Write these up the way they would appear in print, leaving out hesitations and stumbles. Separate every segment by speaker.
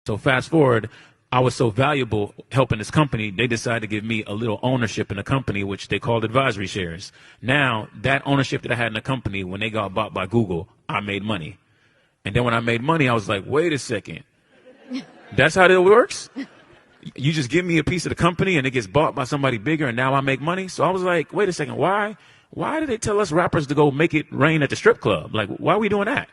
Speaker 1: So fast forward, I was so valuable helping this company, they decided to give me a little ownership in the company, which they called advisory shares. Now, that ownership that I had in the company, when they got bought by Google, I made money. And then when I made money, I was like, wait a second. That's how it works? You just give me a piece of the company and it gets bought by somebody bigger and now I make money? So I was like, wait a second, why did they tell us rappers to go make it rain at the strip club? Like, why are we doing that?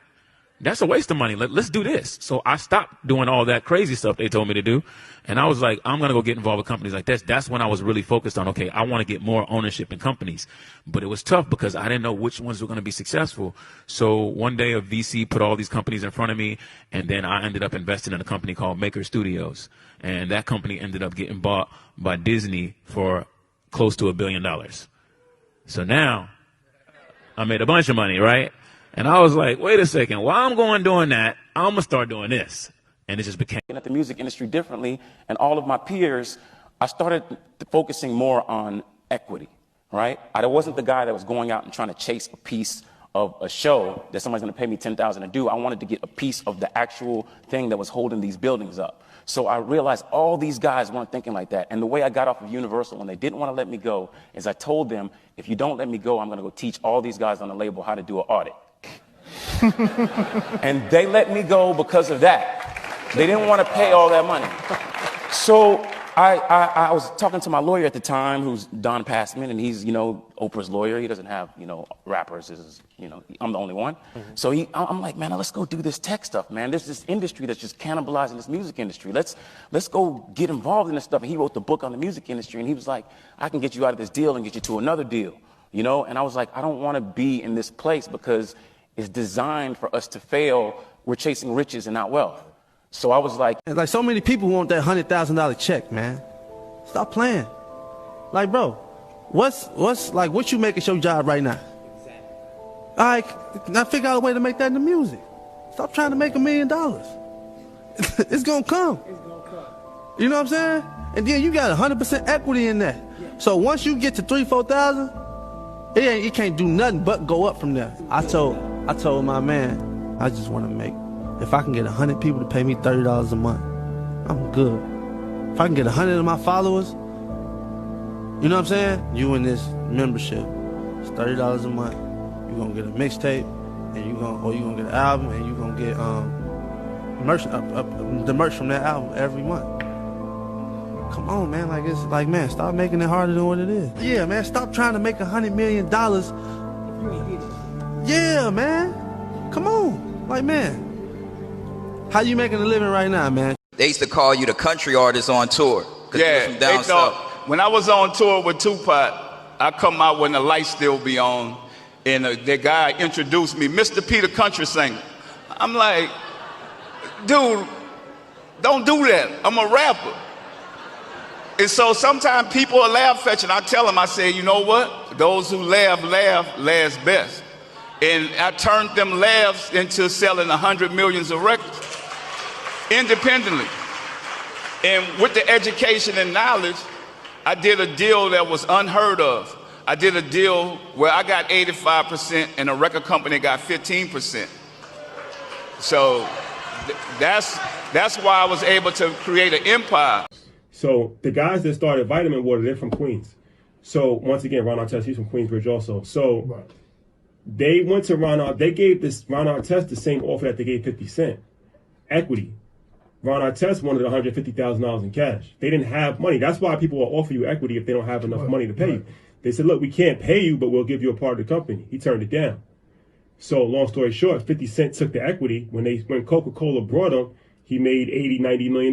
Speaker 1: That's a waste of money. Let's do this. So I stopped doing all that crazy stuff they told me to do. And I was like, I'm going to go get involved with companies like this. That's when I was really focused on, okay, I want to get more ownership in companies. But it was tough because I didn't know which ones were going to be successful. So one day a VC put all these companies in front of me, and then I ended up investing in a company called Maker Studios. And that company ended up getting bought by Disney for close to $1 billion. So now I made a bunch of money, right? And I was like, wait a second, while I'm going doing that, I'm going to start doing this. And it just became.
Speaker 2: At the music industry differently, and all of my peers, I started focusing more on equity, right? I wasn't the guy that was going out and trying to chase a piece of a show that somebody's going to pay me $10,000 to do. I wanted to get a piece of the actual thing that was holding these buildings up. So I realized all these guys weren't thinking like that. And the way I got off of Universal when they didn't want to let me go is I told them, if you don't let me go, I'm going to go teach all these guys on the label how to do an audit. And they let me go because of that. They didn't want to pay all that money. So I was talking to my lawyer at the time, who's Don Passman, and he's, Oprah's lawyer. He doesn't have, rappers. I'm the only one. Mm-hmm. So I'm like, man, let's go do this tech stuff, man. There's this industry that's just cannibalizing this music industry. Let's go get involved in this stuff. And he wrote the book on the music industry, and he was like, I can get you out of this deal and get you to another deal, And I was like, I don't want to be in this place because it's designed for us to fail. We're chasing riches and not wealth. So I was like,
Speaker 3: so many people want that $100,000 check, man. Stop playing. Like, bro, what you make at your job right now? All right, now figure out a way to make that in the music. Stop trying to make $1 million. It's gonna come. You know what I'm saying? And then you got 100% equity in that. So once you get to 3,000-4,000, it can't do nothing but go up from there. I told my man, I just want to make. If I can get 100 people to pay me $30 a month, I'm good. If I can get 100 of my followers, you know what I'm saying? You in this membership, it's $30 a month. You're gonna get a mixtape, and you're gonna get an album, and you're gonna get the merch from that album every month. Come on, man. Man, stop making it harder than what it is. Yeah, man, stop trying to make $100 million. Yeah, man. Come on. Man. How you making a living right now, man?
Speaker 4: They used to call you the country artist on tour.
Speaker 5: Yeah, they thought, when I was on tour with Tupac, I come out when the lights still be on, and the guy introduced me, Mr. Peter Country Singer. I'm like, dude, don't do that. I'm a rapper. And so sometimes people will laugh at you, and I tell them, I say, you know what? Those who laugh last best. And I turned them laughs into selling 100 million of records independently. And with the education and knowledge, I did a deal that was unheard of. I did a deal where I got 85% and a record company got 15%. So that's why I was able to create an empire.
Speaker 6: So the guys that started Vitamin Water, they're from Queens. So once again, Ron Artest, he's from Queensbridge also. So right. They went to they gave Ron Artest the same offer that they gave 50 Cent, equity. Ron Artest wanted $150,000 in cash. They didn't have money. That's why people will offer you equity if they don't have enough money to pay you. They said, look, we can't pay you, but we'll give you a part of the company. He turned it down. So long story short, 50 Cent took the equity. When Coca-Cola brought him, he made $80, $90 million.